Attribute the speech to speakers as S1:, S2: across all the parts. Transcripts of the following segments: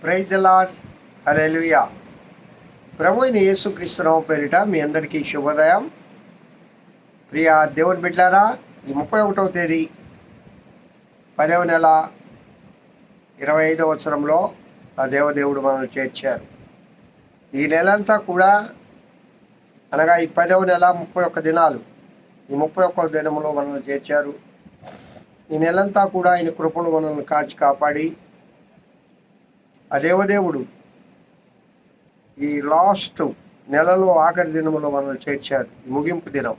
S1: Praise the lord. Hallelujah. ప్రభు అయిన యేసుక్రీస్తు నామమున పేరిట మీ అందరికీ శుభోదయం. ప్రియ దేవుని బిడ్డలారా, ఈ 31వ తేదీ 10వ నెల 25వ సంవత్సరంలో ఆ దేవదేవుడు మనల్ని చేర్చారు. ఈ నెలంతా కూడా అనగా ఈ 10వ నెల 31 దినాలు, ఈ 31వ దినములో మనల్ని చేర్చారు. ఈ నెలంతా కూడా ఆయన కృపను మనల్ని కాచి కాపాడి ఆ దేవదేవుడు ఈ లాస్ట్ నెలలో ఆఖరి దినములో మనల్ని చేర్చారు. ఈ ముగింపు దినం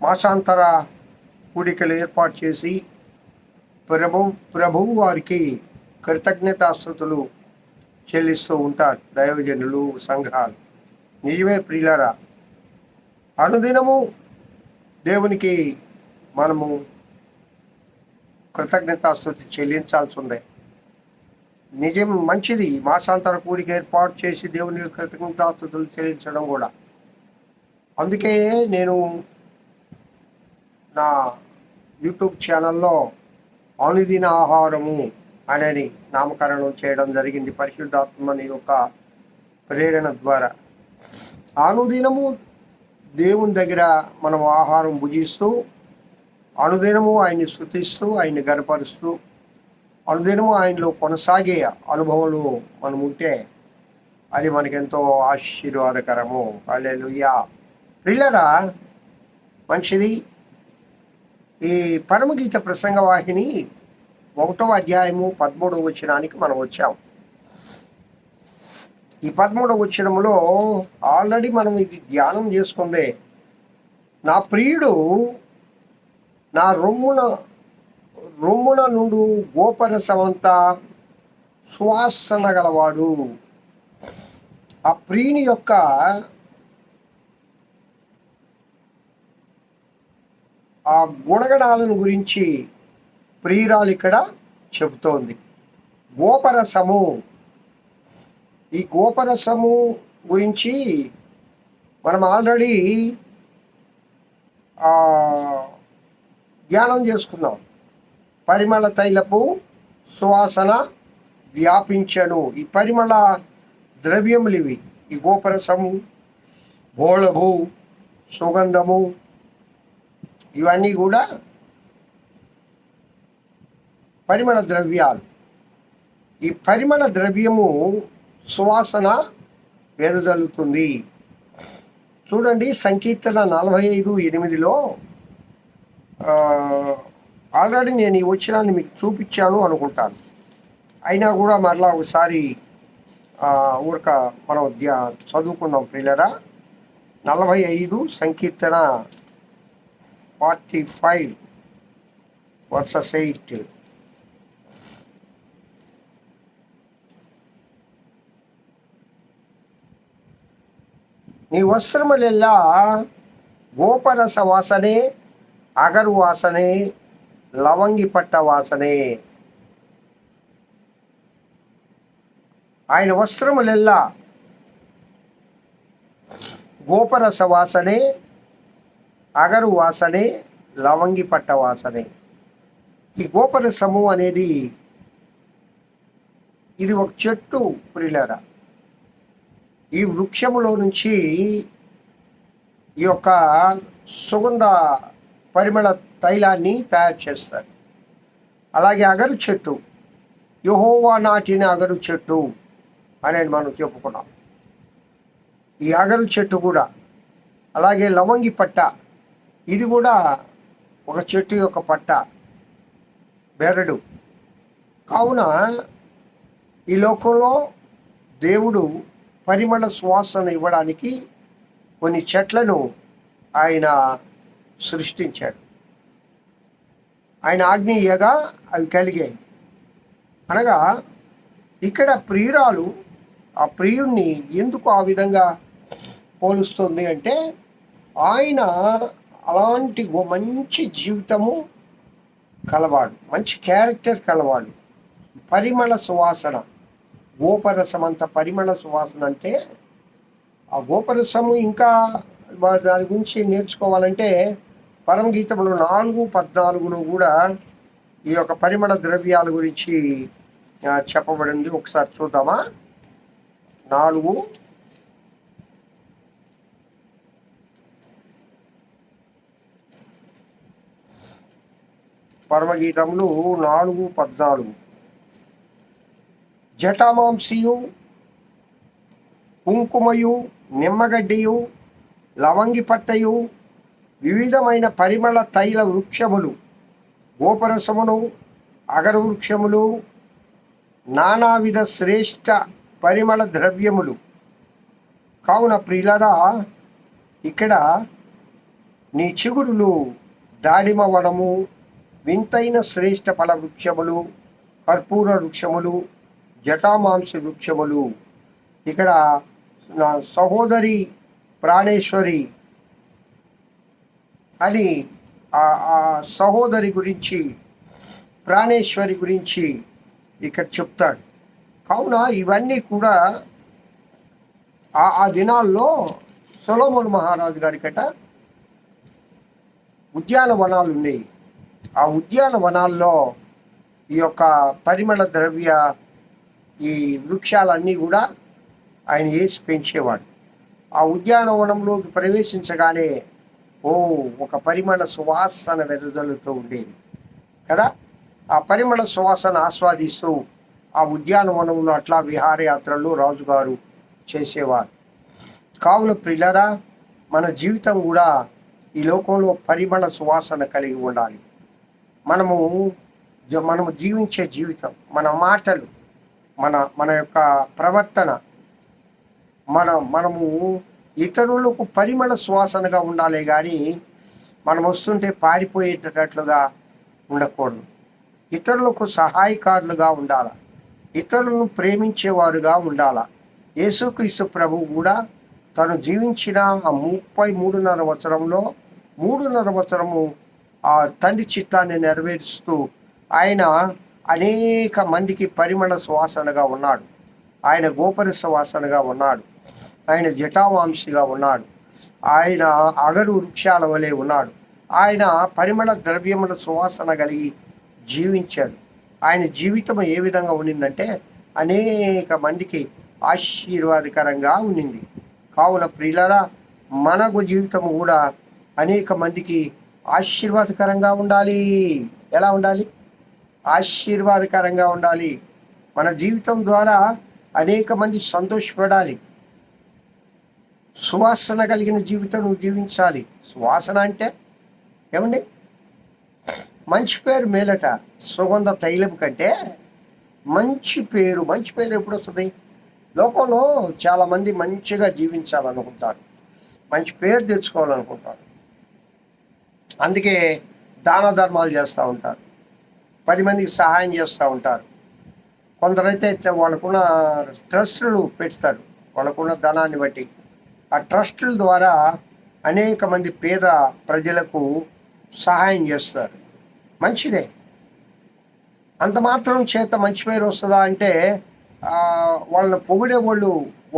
S1: మాసాంతర కూడికలు ఏర్పాటు చేసి ప్రభువు వారికి కృతజ్ఞతాస్తుతులు చెల్లిస్తూ ఉంటారు దైవజనులు, సంఘాలు. నిజమే ప్రియులారా, అనుదినము దేవునికి మనము కృతజ్ఞతాస్తుతి చెల్లించాల్సి ఉంది. నిజం, మంచిది. మాసాంతర కూడిక ఏర్పాటు చేసి దేవునికి కృతజ్ఞతాస్తుతులు చెల్లించడం కూడా. అందుకే నేను నా యూట్యూబ్ ఛానల్లో అనుదిన ఆహారము అనేది నామకరణం చేయడం జరిగింది పరిశుద్ధాత్మని యొక్క ప్రేరణ ద్వారా. అనుదినము దేవుని దగ్గర మనం ఆహారం భుజిస్తూ, అనుదినము ఆయన్ని స్తుతిస్తూ, ఆయన్ని గనపరుస్తూ, అనుదినము ఆయనలో కొనసాగే అనుభవంలో మనం ఉంటే అది మనకెంతో ఆశీర్వాదకరము. హల్లెలూయా. ప్రియులారా, మంచిది. ఈ పరమగీత ప్రసంగ వాహిని 1వ అధ్యాయము 13వ వచనానికి మనం వచ్చాం. ఈ 13వ వచనములో ఆల్రెడీ మనం ఇది ధ్యానం చేసుకుందే. నా ప్రియుడు నా రొమ్మున నుండు గోపరసమంత సువాసన గలవాడు. ఆ ప్రియుని యొక్క ఆ గుణగణాలను గురించి ప్రియురాలు ఇక్కడ చెబుతోంది. గోపరసము, ఈ గోపరసము గురించి మనం ఆల్రెడీ ధ్యానం చేసుకున్నాం. పరిమళ తైలపు సువాసన వ్యాపించను. ఈ పరిమళ ద్రవ్యములు ఇవి. ఈ గోపరసము, బోళము, సుగంధము, ఇవన్నీ కూడా పరిమళ ద్రవ్యాలు. ఈ పరిమళ ద్రవ్యము సువాసన వెదజల్లుతుంది. చూడండి, సంకీర్తన 45:8లో ఆల్రెడీ నేను ఈ వచనాన్ని మీకు చూపించాను అనుకుంటాను. అయినా కూడా మరలా ఒకసారి ఊరక మనం చదువుకున్నాం ప్రియులరా. 45 సంకీర్తన 45:8. నీ వస్త్రములెల్లా గోపరస వాసనే, అగరు వాసనే, లవంగి పట్ట వాసనే. ఆయన వస్త్రములెల్లా గోపరస వాసనే, అగరు వాసనే, లవంగి పట్ట వాసనే. ఈ గోపరసము అనేది ఇది ఒక చెట్టు ప్రియులారా. ఈ వృక్షములో నుంచి ఈ యొక్క సుగంధ పరిమళ తైలాన్ని తయారు చేస్తారు. అలాగే అగరు చెట్టు, యెహోవా నాటిన అగరు చెట్టు అనేది మనం చెప్పుకున్నాం. ఈ అగరు చెట్టు కూడా, అలాగే లవంగి పట్ట, ఇది కూడా ఒక చెట్టు యొక్క పట్ట, బెరడు. కావున ఈ లోకంలో దేవుడు పరిమళ సువాసన ఇవ్వడానికి కొన్ని చెట్లను ఆయన సృష్టించాడు. ఆయన ఆజ్ఞీయగా అవి కలిగాయి. అనగా ఇక్కడ ప్రియురాలు ఆ ప్రియుణ్ణి ఎందుకు ఆ విధంగా పోలుస్తుంది అంటే, ఆయన అలాంటి మంచి జీవితము కలవాడు, మంచి క్యారెక్టర్ కలవాడు. పరిమళ సువాసన, గోపరసం అంత పరిమళ సువాసన అంటే, ఆ గోపరసము ఇంకా దాని గురించి నేర్చుకోవాలంటే పరమగీతములు 4:14 కూడా ఈ యొక్క పరిమళ ద్రవ్యాల గురించి చెప్పబడింది. ఒకసారి చూద్దామా? 4 పరమగీతములు 4:14 జటామాంసియు కుంకుమయు నిమ్మగడ్డియు లవంగి పట్టయు వివిధమైన పరిమళ తైల వృక్షములు గోపరసమును అగరు వృక్షములు నానావిధ శ్రేష్ఠ పరిమళ ద్రవ్యములు. కావున ప్రియులరా, ఇక్కడ నీ చిగురులు దాడిమ వనము, వింతైన శ్రేష్ఠ ఫల వృక్షములు, కర్పూర వృక్షములు, జటామాంస వృక్షములు. ఇక్కడ నా సహోదరి ప్రాణేశ్వరి అని ఆ సహోదరి గురించి, ప్రాణేశ్వరి గురించి ఇక్కడ చెప్తాడు. కావున ఇవన్నీ కూడా ఆ దినాల్లో సొలొమోను మహారాజు గారికట ఉద్యానవనాలు ఉన్నాయి. ఆ ఉద్యానవనాల్లో ఈ యొక్క పరిమళ ద్రవ్య ఈ వృక్షాలన్నీ కూడా ఆయన వేసి పెంచేవాడు. ఆ ఉద్యానవనంలోకి ప్రవేశించగానే ఒక పరిమళ సువాసన వెదజల్లుతూ ఉండేది కదా. ఆ పరిమళ సువాసన ఆస్వాదిస్తూ ఆ ఉద్యానవనంలో అట్లా విహారయాత్రలు రాజుగారు చేసేవారు. కావున ప్రియులారా, మన జీవితం కూడా ఈ లోకంలో పరిమళ సువాసన కలిగి ఉండాలి. మనము జీవించే జీవితం, మన మాటలు, మన యొక్క ప్రవర్తన, మనము ఇతరులకు పరిమళ సువాసనగా ఉండాలి కానీ మనం వస్తుంటే పారిపోయేటట్లుగా ఉండకూడదు. ఇతరులకు సహాయకారులుగా ఉండాలి, ఇతరులను ప్రేమించేవారుగా ఉండాలి. యేసుక్రీస్తు ప్రభువు కూడా తను జీవించిన ఆ 33.5 సంవత్సరము ఆ తండ్రి చిత్తాన్ని నెరవేరుస్తూ ఆయన అనేక మందికి పరిమళ సువాసనగా ఉన్నాడు. ఆయన గోపరస వాసనగా ఉన్నాడు. ఆయన జటామాంసిగా ఉన్నాడు. ఆయన అగరు వృక్షాల వలె ఉన్నాడు. ఆయన పరిమళ ద్రవ్యముల సువాసన కలిగి జీవించాడు. ఆయన జీవితం ఏ విధంగా ఉండిందంటే అనేక మందికి ఆశీర్వాదకరంగా ఉండింది. కావున ప్రియులారా, మనకు జీవితం కూడా అనేక మందికి ఆశీర్వాదకరంగా ఉండాలి. ఎలా ఉండాలి? ఆశీర్వాదకరంగా ఉండాలి. మన జీవితం ద్వారా అనేక మంది సంతోషపడాలి. సువాసన కలిగిన జీవితం నువ్వు జీవించాలి. సువాసన అంటే ఏమండి? మంచి పేరు మేలట సుగంధ తైలం కంటే మంచి పేరు ఎప్పుడు వస్తుంది? లోకంలో చాలామంది మంచిగా జీవించాలనుకుంటారు, మంచి పేరు తెచ్చుకోవాలనుకుంటారు. అందుకే దాన ధర్మాలు చేస్తూ ఉంటారు, 10 మందికి సహాయం చేస్తూ ఉంటారు. కొందరైతే వాళ్ళకున్న ట్రస్టులు పెడతారు, వాళ్ళకున్న ధనాన్ని బట్టి. ఆ ట్రస్టుల ద్వారా అనేక మంది పేద ప్రజలకు సహాయం చేస్తారు. మంచిదే. అంత మాత్రం చేత మంచి పేరు వస్తుందా అంటే వాళ్ళని పొగిడే వాళ్ళు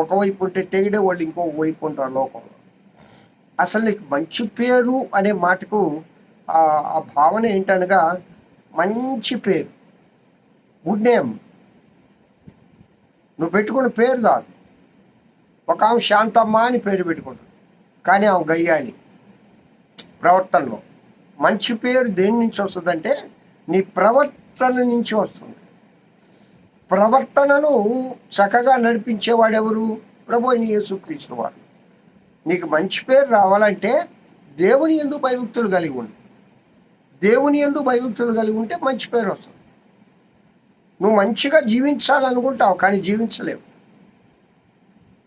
S1: ఒకవైపు ఉంటే తెగిడే వాళ్ళు ఇంకొక వైపు ఉంటారు లోకంలో. అసలు నీకు మంచి పేరు అనే మాటకు ఆ భావన ఏంటనగా మంచి పేరు, గుడ్ నేమ్. నువ్వు పెట్టుకున్న పేరు కాదు. ఒక ఆమె శాంతమ్మ అని పేరు పెట్టుకుంటుంది, కానీ ఆమె గయ్యాలి ప్రవర్తనలో. మంచి పేరు దేని నుంచి వస్తుందంటే నీ ప్రవర్తన నుంచి వస్తుంది. ప్రవర్తనను చక్కగా నడిపించేవాడెవరు? ప్రభు అయిన యేసుక్రీస్తు వారు. నీకు మంచి పేరు రావాలంటే దేవుని యందు భయభక్తులు కలిగి ఉండు. దేవుని యందు భయభక్తులు కలిగి ఉంటే మంచి పేరు వస్తుంది. నువ్వు మంచిగా జీవించాలనుకుంటావు కానీ జీవించలేవు.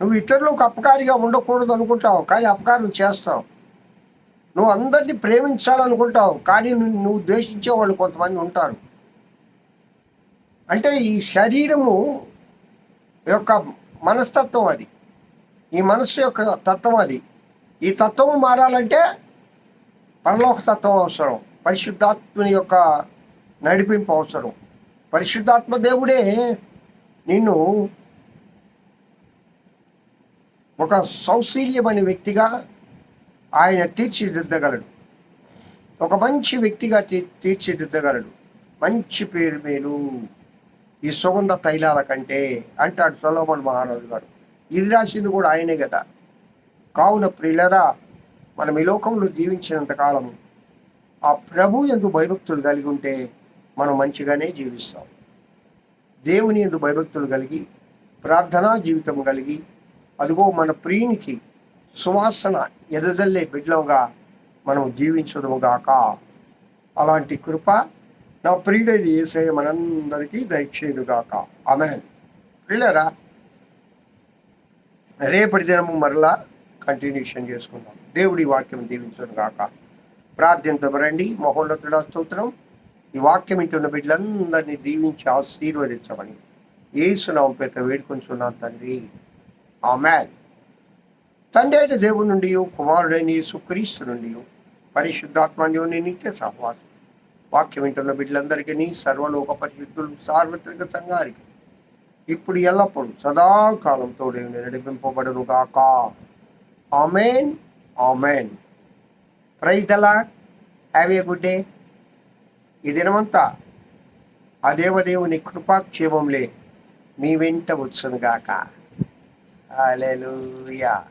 S1: నువ్వు ఇతరులకు అపకారిగా ఉండకూడదు అనుకుంటావు కానీ అపకారం చేస్తావు. నువ్వు అందరినీ ప్రేమించాలనుకుంటావు కానీ నువ్వు ద్వేషించే వాళ్ళు కొంతమంది ఉంటారు. అంటే ఈ శరీరము యొక్క మనస్తత్వం అది, ఈ మనస్సు యొక్క తత్వం అది. ఈ తత్వం మారాలంటే పరలోక తత్వం అవసరం, పరిశుద్ధాత్మని యొక్క నడిపింపు అవసరం. పరిశుద్ధాత్మ దేవుడే నిన్ను ఒక సౌశీల్యమైన వ్యక్తిగా ఆయన తీర్చిదిద్దగలడు, ఒక మంచి వ్యక్తిగా తీర్చిదిద్దగలడు. మంచి పేరు మేలు, ఈ సుగంధ తైలాల కంటే అంటాడు సొలొమోను మహారాజు గారు. ఇది రాసింది కూడా ఆయనే కదా. కావున ప్రియులరా, మనం ఈ లోకంలో జీవించినంత కాలం ఆ ప్రభు యందు భయభక్తులు కలిగి ఉంటే మనం మంచిగానే జీవిస్తాం. దేవుని యందు భయభక్తులు కలిగి ప్రార్థనా జీవితం కలిగి అదిగో మన ప్రియునికి సువాసన ఎదజల్లే బిడ్డలుగా మనం జీవించదుము గాక. అలాంటి కృప నా ప్రియుడైన యేసయ్య మనందరికీ దయచేయునుగాక. ఆమేన్. ప్రియులారా, రేపటి దినము మరలా కంటిన్యూషన్ చేసుకుందాం. దేవుడి వాక్యం దీవించునుగాక. ప్రార్థనతో రండి. మహోన్నతుడా స్తోత్రం. ఈ వాక్యం ఇంటున్న బిడ్డలందరినీ దీవించి ఆశీర్వదించమని యేసు నామమున పేత వేడుకొంచున్నాను తండ్రి. ఆమేన్. తండ్రి అయిన దేవుని నుండి, కుమారుడైన యేసుక్రీస్తు నుండి, పరిశుద్ధాత్మన్యోని నిత్య సహవాసం వాక్యం వింటున్న బిడ్డలందరికీ, సర్వలోక పరిశుద్ధులు సార్వత్రిక సంఘానికి ఇప్పుడు ఎల్లప్పుడు సదాకాలం తోడే నడిపింపబడును గాక. Amen. Amen. Praise the lord. Have a good day. ఈ దినమంతా ఆ దేవదేవుని కృపాక్షేమంలే మీ వెంట వచ్చును గాక. హల్లెలూయా.